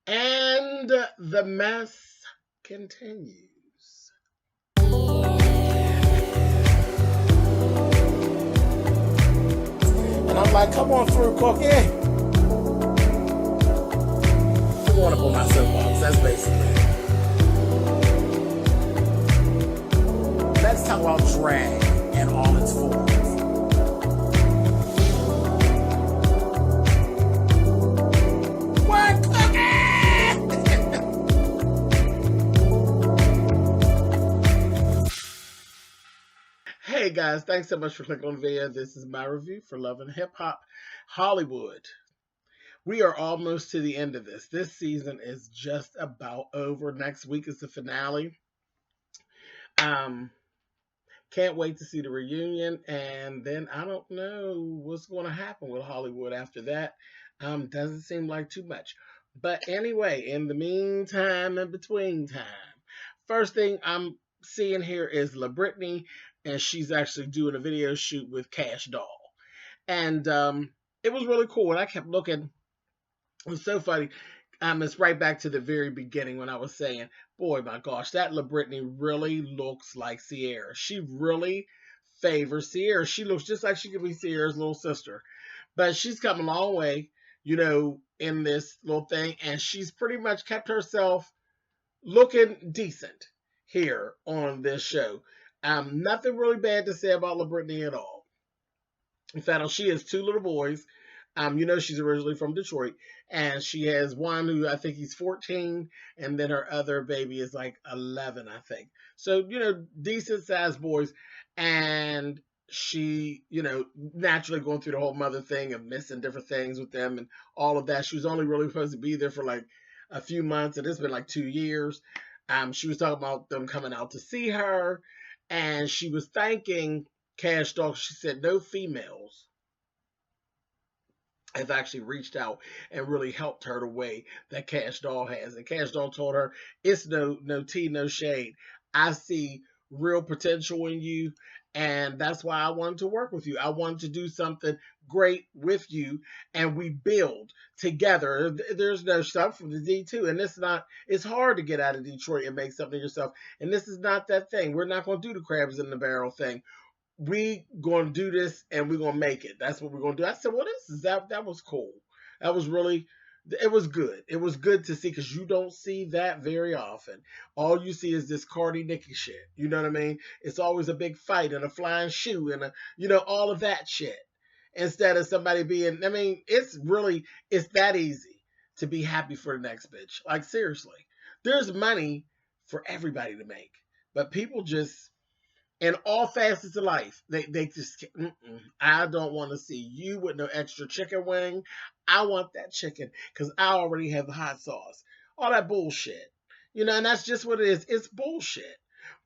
And the mess continues. And I'm like, come on through, Cookie. I'm going up on my soapbox. That's basically it. Let's talk about drag in all its forms. What, Cookie? Hey guys, thanks so much for clicking on the video. This is my review for Love and Hip Hop Hollywood. We are almost to the end of this. This season is just about over. Next week is the finale. Can't wait to see the reunion, and then I don't know what's going to happen with Hollywood after that. Doesn't seem like too much. But anyway, in the meantime, in between time, first thing I'm seeing here is Brittany, and she's actually doing a video shoot with Cash Doll. And it was really cool. And I kept looking. It was so funny. It's right back to the very beginning when I was saying, boy, my gosh, that Brittany really looks like Sierra. She really favors Sierra. She looks just like she could be Sierra's little sister. But she's come a long way, in this little thing. And she's pretty much kept herself looking decent here on this show. Nothing really bad to say about Brittany at all. In fact, she has two little boys. She's originally from Detroit, and she has one who I think he's 14, and then her other baby is like 11, I think. So, decent sized boys, and she, naturally going through the whole mother thing of missing different things with them and all of that. She was only really supposed to be there for like a few months, and it's been like 2 years. She was talking about them coming out to see her, and she was thanking Cash Dog. She said no females have actually reached out and really helped her the way that Cash Doll has. And Cash Doll told her, it's no tea, no shade. I see real potential in you, and that's why I wanted to work with you. I wanted to do something great with you, and we build together. There's no stuff from the D2, and it's hard to get out of Detroit and make something yourself. And this is not that thing. We're not going to do the crabs in the barrel thing. We going to do this and we're going to make it. That's what we're going to do. I said, well, that was cool. That was really, it was good. It was good to see, because you don't see that very often. All you see is this Cardi Nicki shit. You know what I mean? It's always a big fight and a flying shoe and all of that shit. Instead of somebody being, it's that easy to be happy for the next bitch. Like, seriously. There's money for everybody to make. But people just, in all facets of life, they just, I don't want to see you with no extra chicken wing. I want that chicken because I already have the hot sauce. All that bullshit. And that's just what it is. It's bullshit.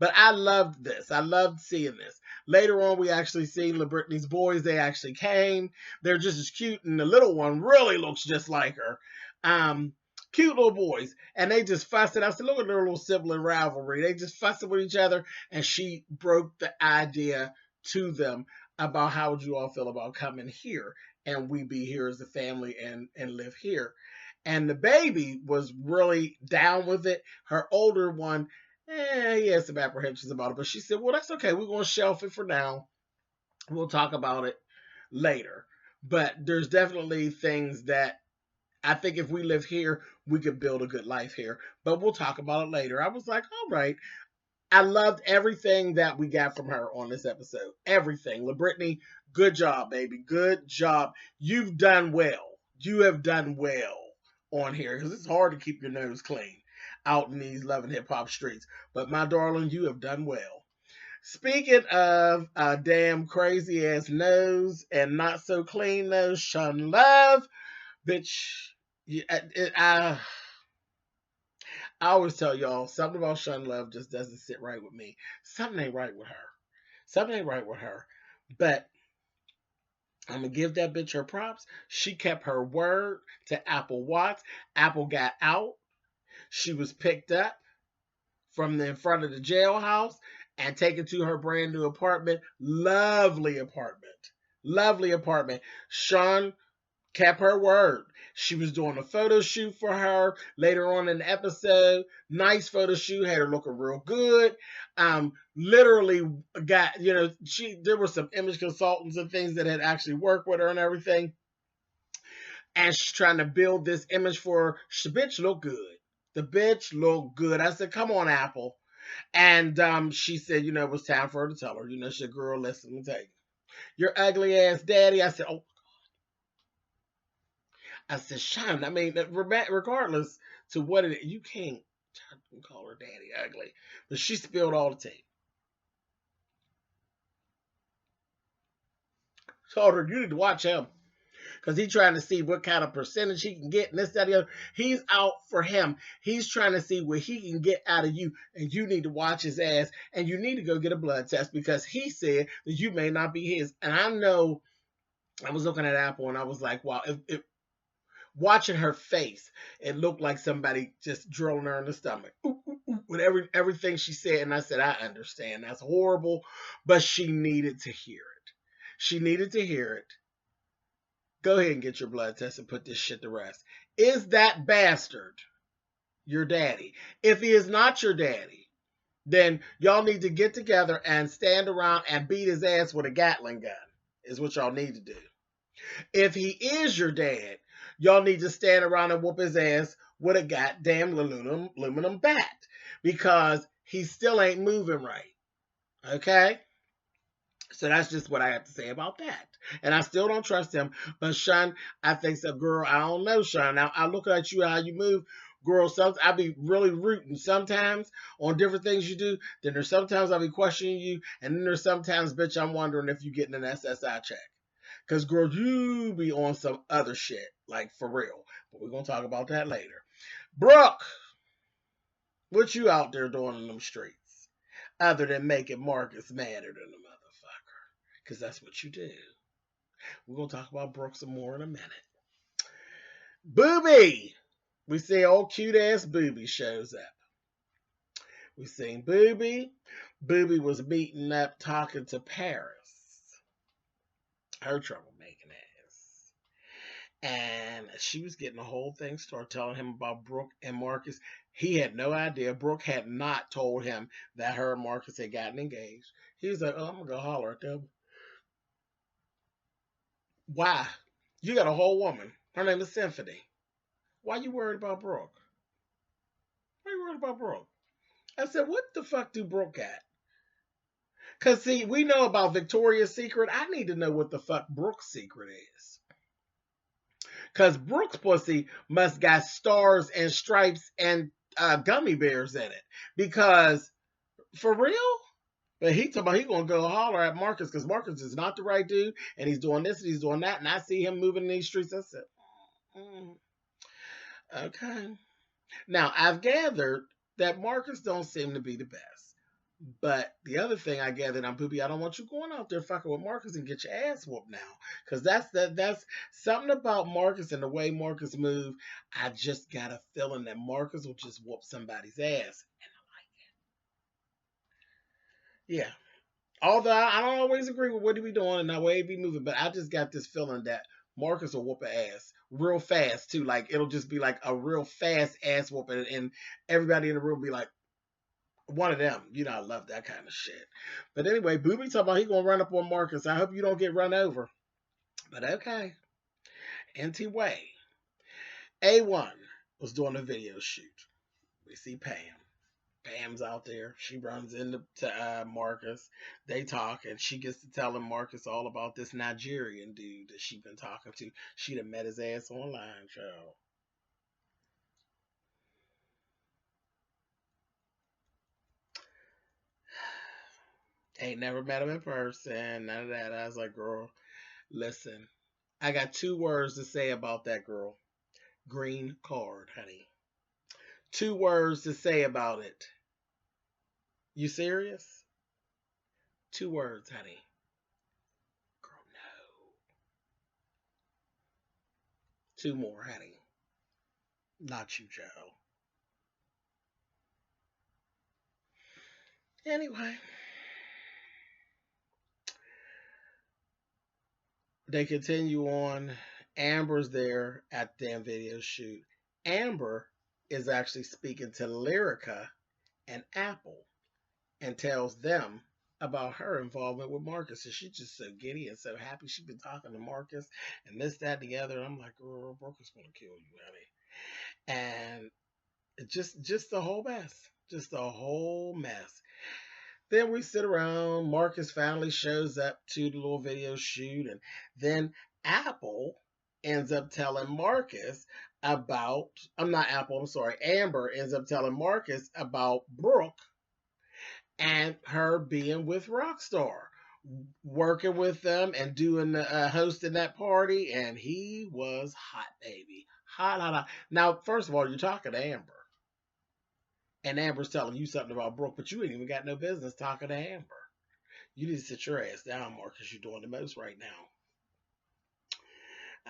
But I loved this. I loved seeing this. Later on, we actually seen Brittany's boys. They actually came. They're just as cute, and the little one really looks just like her. Cute little boys, and they just fussing. I said, look at their little sibling rivalry. They just fussing with each other, and she broke the idea to them about how would you all feel about coming here, and we be here as a family and live here. And the baby was really down with it. Her older one, he had some apprehensions about it, but she said, well, that's okay. We're going to shelf it for now. We'll talk about it later. But there's definitely things that I think if we live here, we could build a good life here. But we'll talk about it later. I was like, all right. I loved everything that we got from her on this episode. Everything. Brittany, good job, baby. Good job. You've done well. You have done well on here, because it's hard to keep your nose clean out in these Love and Hip Hop streets. But my darling, you have done well. Speaking of a damn crazy ass nose and not so clean nose, Shun Love. Bitch, I always tell y'all, something about Shun Love just doesn't sit right with me. Something ain't right with her. Something ain't right with her. But I'm going to give that bitch her props. She kept her word to Apple Watts. Apple got out. She was picked up from the in front of the jailhouse and taken to her brand new apartment. Lovely apartment. Lovely apartment. Shun Kept her word. She was doing a photo shoot for her later on in the episode. Nice photo shoot, had her looking real good. Literally got, there were some image consultants and things that had actually worked with her and everything. And she's trying to build this image for her. The bitch looked good. The bitch looked good. I said, come on, Apple. And she said, it was time for her to tell her. She said, girl, listen, let me tell you. Your ugly ass daddy. I said, oh, I said, Shun, I mean, regardless to what it is, you can't call her daddy ugly. But she spilled all the tea. Told her, you need to watch him. Because he's trying to see what kind of percentage he can get and this, that, the other. He's out for him. He's trying to see what he can get out of you. And you need to watch his ass. And you need to go get a blood test because he said that you may not be his. And I know, I was looking at Apple and I was like, wow, if watching her face, it looked like somebody just drilling her in the stomach. Ooh, ooh, ooh, with everything she said. And I said, I understand. That's horrible. But she needed to hear it. She needed to hear it. Go ahead and get your blood test and put this shit to rest. Is that bastard your daddy? If he is not your daddy, then y'all need to get together and stand around and beat his ass with a Gatling gun, is what y'all need to do. If he is your dad, y'all need to stand around and whoop his ass with a goddamn aluminum bat because he still ain't moving right. Okay? So that's just what I have to say about that. And I still don't trust him. But Shun, I think so, girl, I don't know, Shun. Now I look at you how you move. Girl, I be really rooting sometimes on different things you do. Then there's sometimes I be questioning you. And then there's sometimes, bitch, I'm wondering if you getting an SSI check. Because, girl, you be on some other shit. Like, for real. But we're going to talk about that later. Brooke, what you out there doing in them streets? Other than making Marcus madder than the motherfucker. Because that's what you do. We're going to talk about Brooke some more in a minute. Booby! We see old cute ass Booby shows up. We seen Booby. Booby was meeting up talking to Paris. Her troublemaking ass. And she was getting the whole thing started, telling him about Brooke and Marcus. He had no idea. Brooke had not told him that her and Marcus had gotten engaged. He was like, oh, I'm going to go holler at them. Why? You got a whole woman. Her name is Symphony. Why you worried about Brooke? Why you worried about Brooke? I said, what the fuck do Brooke got? Because, see, we know about Victoria's Secret. I need to know what the fuck Brooke's secret is. Because Brooke's pussy must got stars and stripes and gummy bears in it. Because, for real? But he talking about he gonna go holler at Marcus because Marcus is not the right dude, and he's doing this and he's doing that, and I see him moving in these streets. I said, okay. Now I've gathered that Marcus don't seem to be the best. But the other thing I gathered on Booby, I don't want you going out there fucking with Marcus and get your ass whooped now. Because that's something about Marcus and the way Marcus moved. I just got a feeling that Marcus will just whoop somebody's ass. And I like it. Yeah. Although I don't always agree with what he be doing and the way he be moving, but I just got this feeling that Marcus will whoop an ass real fast too. Like it'll just be like a real fast ass whooping, and everybody in the room be like, one of them. I love that kind of shit. But anyway, Booby talking about he gonna run up on Marcus. I hope you don't get run over. But okay. Anyway, A1 was doing a video shoot. We see Pam. Pam's out there. She runs into Marcus. They talk, and she gets to telling Marcus all about this Nigerian dude that she been talking to. She done met his ass online, child. Ain't never met him in person. None of that. I was like, girl, listen. I got 2 words to say about that girl. Green card, honey. 2 words to say about it. You serious? 2 words, honey. Girl, no. 2 more, honey. Not you, Joe. Anyway. They continue on Amber's there at the damn video shoot. Amber is actually speaking to Lyrica and Apple and tells them about her involvement with Marcus. And she's just so giddy and so happy. She's been talking to Marcus and this, that, and the other. And I'm like, girl, Brooke is gonna kill you, honey. And just a whole mess. Just a whole mess. Then we sit around. Marcus finally shows up to the little video shoot, and then Apple ends up telling Marcus about. I'm not Apple. I'm sorry. Amber ends up telling Marcus about Brooke and her being with Rockstar, working with them and doing hosting that party, and he was hot, baby, hot, hot, hot. Now, first of all, you're talking to Amber. And Amber's telling you something about Brooke, but you ain't even got no business talking to Amber. You need to sit your ass down, Marcus. You're doing the most right now.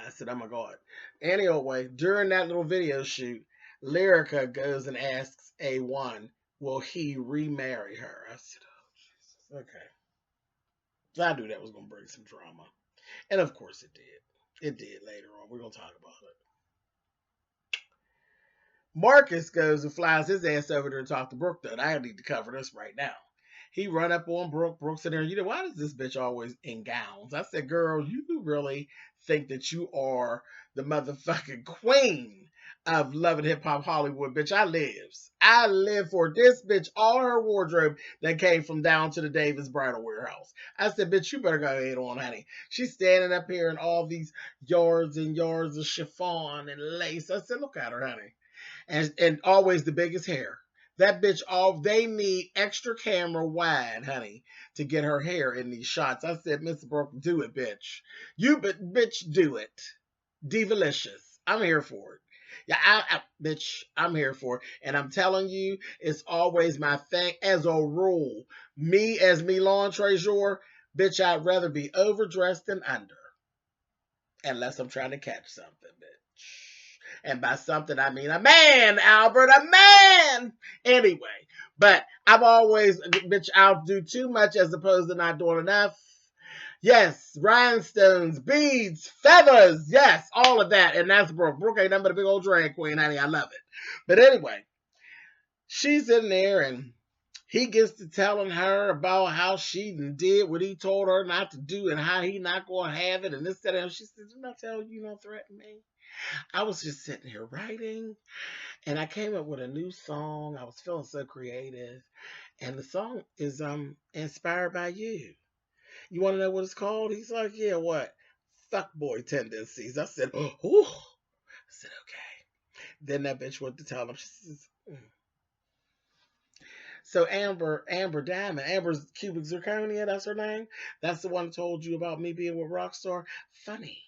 I said, oh my God. Anyway, during that little video shoot, Lyrica goes and asks A1, will he remarry her? I said, oh, Jesus. Okay. So I knew that was going to bring some drama. And of course it did. It did later on. We're going to talk about it. Marcus goes and flies his ass over there to talk to Brooke, though. I need to cover this right now. He run up on Brooke. Brooke's in there. You know, why does this bitch always in gowns? I said, girl, you really think that you are the motherfucking queen of Love and Hip Hop Hollywood, bitch. I live for this bitch. All her wardrobe that came from down to the Davis Bridal Warehouse. I said, bitch, you better go ahead on, honey. She's standing up here in all these yards and yards of chiffon and lace. I said, look at her, honey. And always the biggest hair. That bitch, they need extra camera wide, honey, to get her hair in these shots. I said, Mr. Brooke, do it, bitch. Bitch, do it. Divalicious. I'm here for it. Yeah, bitch, I'm here for it. And I'm telling you, it's always my thing as a rule. Me as Milan Trezor, bitch, I'd rather be overdressed than under. Unless I'm trying to catch something, bitch. And by something, I mean a man, Albert, a man. Anyway, but I've always, bitch, I'll do too much as opposed to not doing enough. Yes, rhinestones, beads, feathers. Yes, all of that. And that's Brooke. Brooke ain't nothing but a big old drag queen, honey. I love it. But anyway, she's in there and he gets to telling her about how she did what he told her not to do and how he not going to have it and this, that, and she said, didn't I tell you don't threaten me? I was just sitting here writing, and I came up with a new song. I was feeling so creative, and the song is inspired by you. You want to know what it's called? He's like, yeah, what? Fuckboy tendencies. I said, oh. I said, okay. Then that bitch went to tell him. She says, So Amber Diamond, Amber's Cubic Zirconia, that's her name. That's the one that told you about me being with Rockstar. Funny.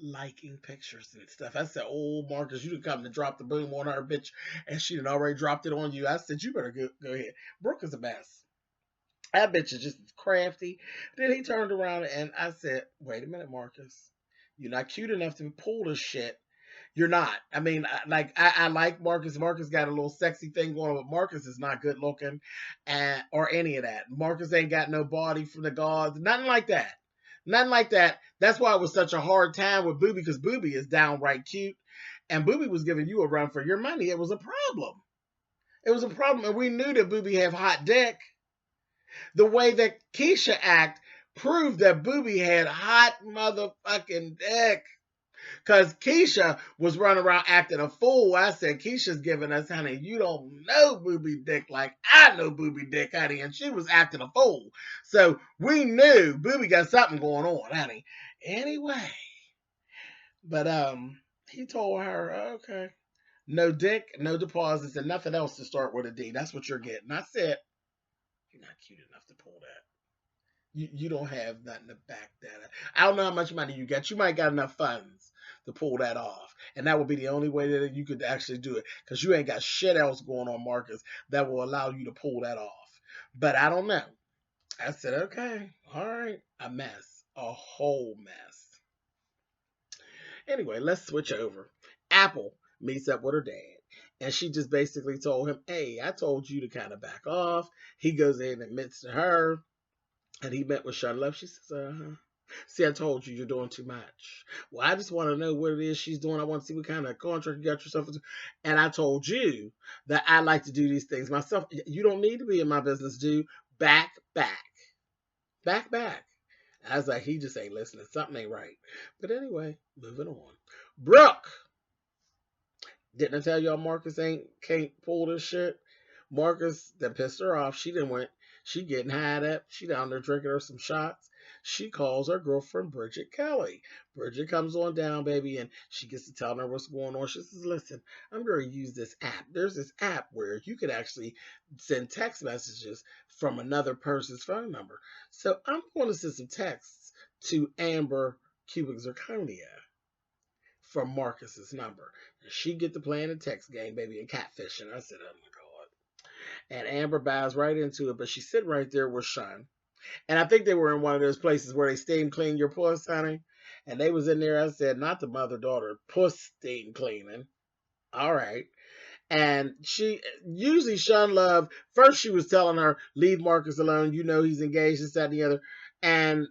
Liking pictures and stuff. I said, oh, Marcus, you done come to drop the boom on her, bitch, and she done already dropped it on you. I said, you better go ahead. Brooke is a mess. That bitch is just crafty. Then he turned around and I said, wait a minute, Marcus. You're not cute enough to pull this shit. You're not. I mean, I like Marcus. Marcus got a little sexy thing going on, but Marcus is not good looking or any of that. Marcus ain't got no body from the gods. Nothing like that. Nothing like that. That's why it was such a hard time with Booby, because Booby is downright cute. And Booby was giving you a run for your money. It was a problem. It was a problem. And we knew that Booby had hot dick. The way that Keisha act proved that Booby had hot motherfucking dick. Because Keisha was running around acting a fool. I said, Keisha's giving us, honey, you don't know Booby dick like I know Booby dick, honey. And she was acting a fool. So we knew Booby got something going on, honey. Anyway. But he told her, okay, no dick, no deposits, and nothing else to start with a D. That's what you're getting. I said, you're not cute enough to pull that. You don't have nothing to back that up. I don't know how much money you got. You might got enough funds to pull that off. And that would be the only way that you could actually do it. Because you ain't got shit else going on, Marcus, that will allow you to pull that off. But I don't know. I said, okay, all right. A mess. A whole mess. Anyway, let's switch over. Apple meets up with her dad. And she just basically told him, hey, I told you to kind of back off. He goes in and admits to her. And he met with Shun. She says, uh-huh. See, I told you you're doing too much. Well, I just want to know what it is she's doing. I want to see what kind of contract you got yourself into. And I told you that I like to do these things myself. You don't need to be in my business, dude. Back, back, back, back. I was like, he just ain't listening. Something ain't right. But anyway, moving on. Brooke. Didn't I tell y'all Marcus can't pull this shit? Marcus that pissed her off. She didn't went. She getting high up. She down there drinking her some shots. She calls her girlfriend Bridget Kelly. Bridget comes on down, baby, and she gets to telling her what's going on. She says, "Listen, I'm going to use this app. There's this app where you could actually send text messages from another person's phone number. So I'm going to send some texts to Amber Cubic Zirconia from Marcus's number. And she get to playing the text game, baby, and catfishing." I said, "Oh my God." And Amber buys right into it, but she's sitting right there with Shun. And I think they were in one of those places where they steam clean your puss, honey. And they was in there, I said, not the mother-daughter, puss steam cleaning. All right. And she, usually Shun Love, first she was telling her, leave Marcus alone. You know he's engaged, this, that, and the other. And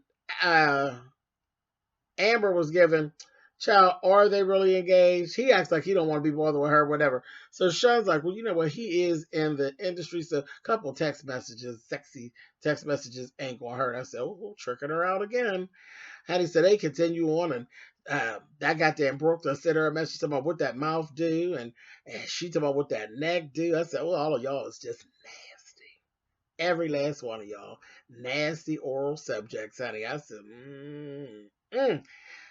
Amber was given, child, are they really engaged? He acts like he don't want to be bothered with her, whatever. So Shun's like, well, you know what? He is in the industry, so a couple text messages, sexy text messages ain't going to hurt. I said, oh, we're tricking her out again. And he said, they continue on, and that goddamn Brooke sent her a message about what that mouth do, and she talking about what that neck do. I said, well, all of y'all is just nasty. Every last one of y'all. Nasty oral subjects, honey. I said,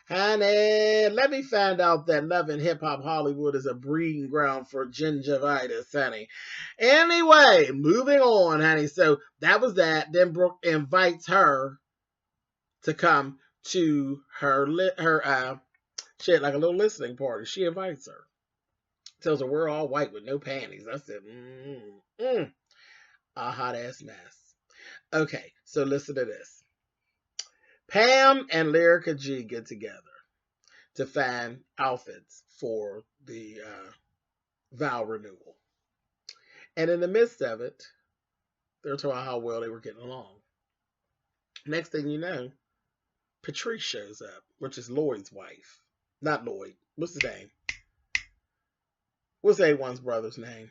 honey, let me find out that Love and Hip Hop Hollywood is a breeding ground for gingivitis, honey. Anyway, moving on, honey. So that was that. Then Brooke invites her to come to her she had like a little listening party. She invites her. Tells her we're all white with no panties. I said, a hot ass mess. Okay, so listen to this. Pam and Lyrica G get together to find outfits for the vow renewal. And in the midst of it, they're talking about how well they were getting along. Next thing you know, Patrice shows up, which is Lloyd's wife. Not Lloyd. What's his name? What's A1's brother's name?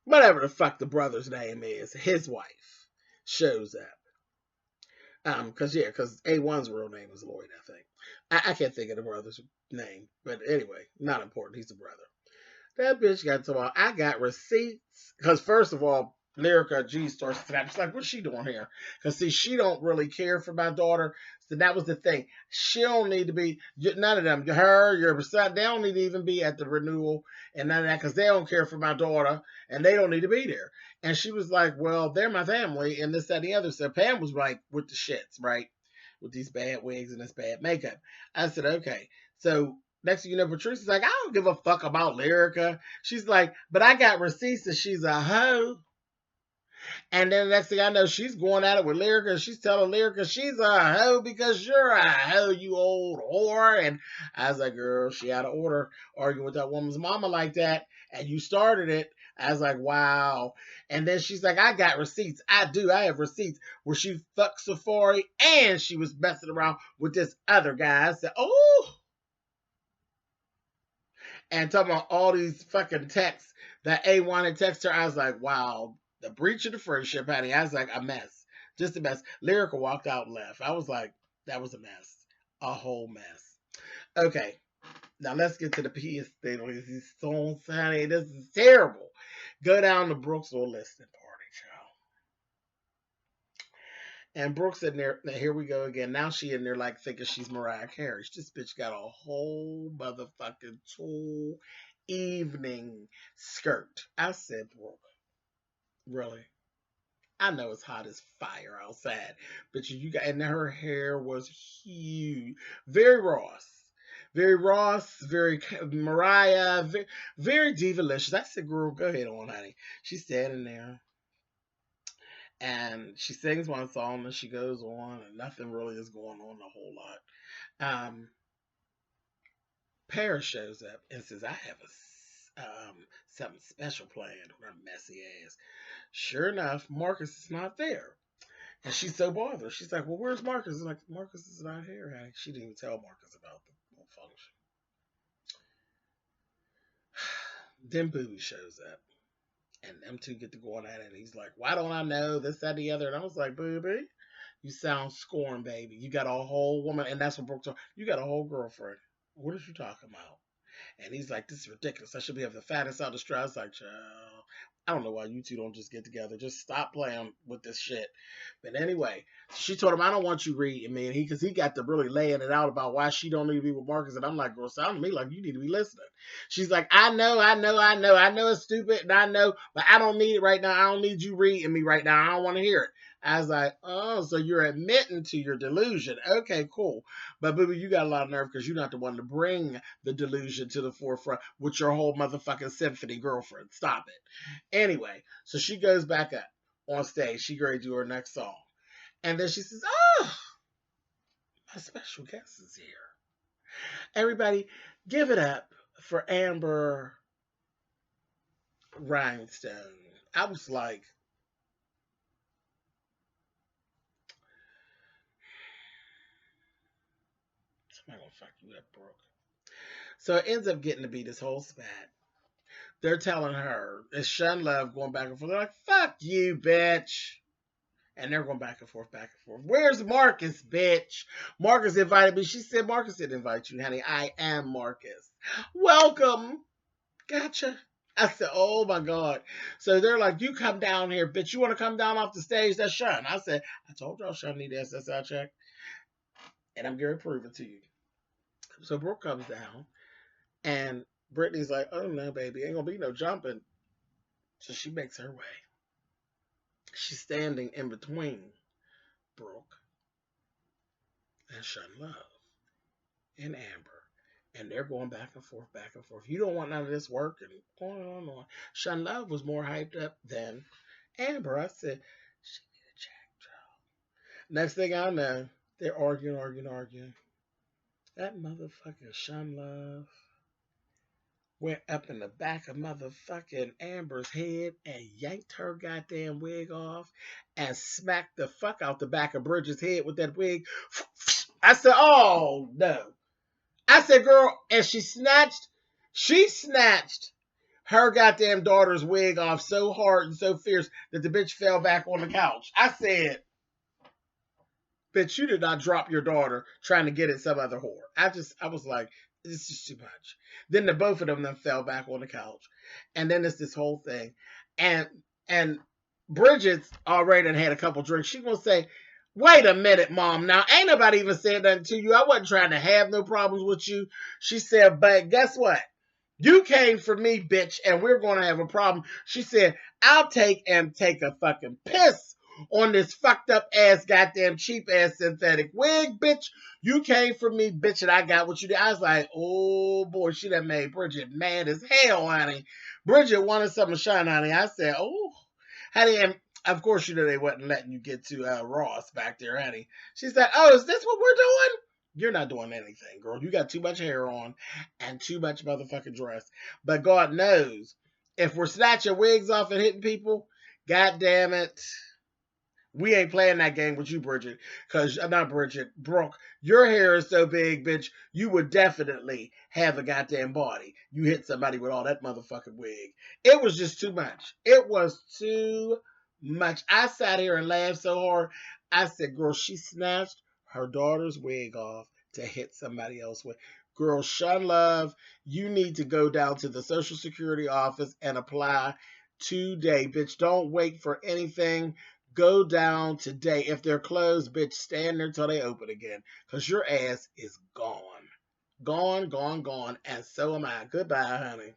Whatever the fuck the brother's name is, his wife shows up. Because A1's real name is Lloyd, I think. I can't think of the brother's name, but anyway, not important. He's a brother. That bitch got to all, I got receipts. Because first of all, Lyrica G starts snapping. She's like, what's she doing here? Because see, she don't really care for my daughter. So that was the thing. She don't need to be, none of them, her, your son, they don't need to even be at the renewal and none of that because they don't care for my daughter and they don't need to be there. And she was like, well, they're my family and this, that, and the other. So Pam was like, with the shits, right? With these bad wigs and this bad makeup. I said, okay. So next thing you know, Patrice is like, I don't give a fuck about Lyrica. She's like, but I got receipts that she's a hoe. And then the next thing I know, she's going at it with Lyrica. She's telling Lyrica she's a hoe because you're a hoe, you old whore. And I was like, girl, she out of order arguing with that woman's mama like that. And you started it. I was like, wow. And then she's like, I got receipts. I do. I have receipts where she fucked Safari and she was messing around with this other guy. I said, oh. And talking about all these fucking texts that A1 had texted her. I was like, wow. The breach of the friendship, honey. I was like, a mess. Just a mess. Lyrica walked out and left. I was like, that was a mess. A whole mess. Okay. Now let's get to the PS thing. These songs, honey. This is terrible. Go down to Brooke's little listening party, child. And Brooke's in there. Now here we go again. Now she in there like thinking she's Mariah Carey. This bitch got a whole motherfucking tulle evening skirt. I said, Brooke. Really? I know it's hot as fire outside, but you got, and her hair was huge, very Ross, very Mariah, very, very divalicious. I said, girl, go ahead on, honey. She's standing there, and she sings one song, and she goes on, and nothing really is going on a whole lot. Paris shows up and says, I have something special planned with her messy ass. Sure enough, Marcus is not there. And she's so bothered. She's like, well, where's Marcus? I'm like, Marcus is not here, honey. She didn't even tell Marcus about the function. Then Booby shows up. And them two get to going at it. And he's like, why don't I know this, that, the other? And I was like, Booby, you sound scorned, baby. You got a whole woman. And that's what Brooke told. You got a whole girlfriend. What are you talking about? And he's like, this is ridiculous. I should be having the fattest out of the straw. I was like, child, I don't know why you two don't just get together. Just stop playing with this shit. But anyway, she told him, I don't want you reading me. And because he got to really laying it out about why she don't need to be with Marcus. And I'm like, girl, sound to me like you need to be listening. She's like, I know it's stupid and I know, but I don't need it right now. I don't need you reading me right now. I don't want to hear it. I was like, oh, so you're admitting to your delusion. Okay, cool. But, Booby, you got a lot of nerve because you're not the one to bring the delusion to the forefront with your whole motherfucking symphony girlfriend. Stop it. Anyway, so she goes back up on stage. She ready to do her next song. And then she says, oh, my special guest is here. Everybody, give it up for Amber Rhinestone. I was like, somebody gonna fuck you up, Brooke. So it ends up getting to be this whole spat. They're telling her, it's Shun Love going back and forth. They're like, fuck you, bitch. And they're going back and forth, back and forth. Where's Marcus, bitch? Marcus invited me. She said, Marcus didn't invite you, honey. I am Marcus. Welcome. Gotcha. I said, oh my God. So they're like, you come down here, bitch. You want to come down off the stage? That's Shun. I said, I told y'all Shun need the SSI check. And I'm going to prove it to you. So Brooke comes down. And Brittany's like, oh no, baby. Ain't going to be no jumping. So she makes her way. She's standing in between Brooke and Shun Love and Amber. And they're going back and forth, back and forth. You don't want none of this work and on and on and on. Shun Love was more hyped up than Amber. I said, she need a check, child. Next thing I know, they're arguing. That motherfucking Shun Love went up in the back of motherfucking Amber's head and yanked her goddamn wig off and smacked the fuck out the back of Bridget's head with that wig. I said, oh no. I said, girl, and she snatched her goddamn daughter's wig off so hard and so fierce that the bitch fell back on the couch. I said, bitch, you did not drop your daughter trying to get at some other whore. I was like, this is too much. Then the both of them then fell back on the couch. And then it's this whole thing. And Bridget's already done had a couple drinks. She's going to say, wait a minute, Mom. Now, ain't nobody even said nothing to you. I wasn't trying to have no problems with you. She said, but guess what? You came for me, bitch, and we're going to have a problem. She said, I'll take a fucking piss on this fucked up ass, goddamn cheap ass synthetic wig, bitch. You came for me, bitch, and I got what you did. I was like, oh boy, she done made Bridget mad as hell, honey. Bridget wanted something to shine, honey. I said, oh, honey, and of course, you know they wasn't letting you get to Ross back there, honey. She said, oh, is this what we're doing? You're not doing anything, girl. You got too much hair on and too much motherfucking dress. But God knows, if we're snatching wigs off and hitting people, God damn it, we ain't playing that game with you, Bridget. Because, not Bridget, Brooke, your hair is so big, bitch, you would definitely have a goddamn body. You hit somebody with all that motherfucking wig. It was just too much. It was too much. I sat here and laughed so hard. I said, girl, she snatched her daughter's wig off to hit somebody else with. Girl, Shun Love, you need to go down to the Social Security office and apply today, bitch. Don't wait for anything. Go down today. If they're closed, bitch, stand there till they open again. Because your ass is gone. Gone. And so am I. Goodbye, honey.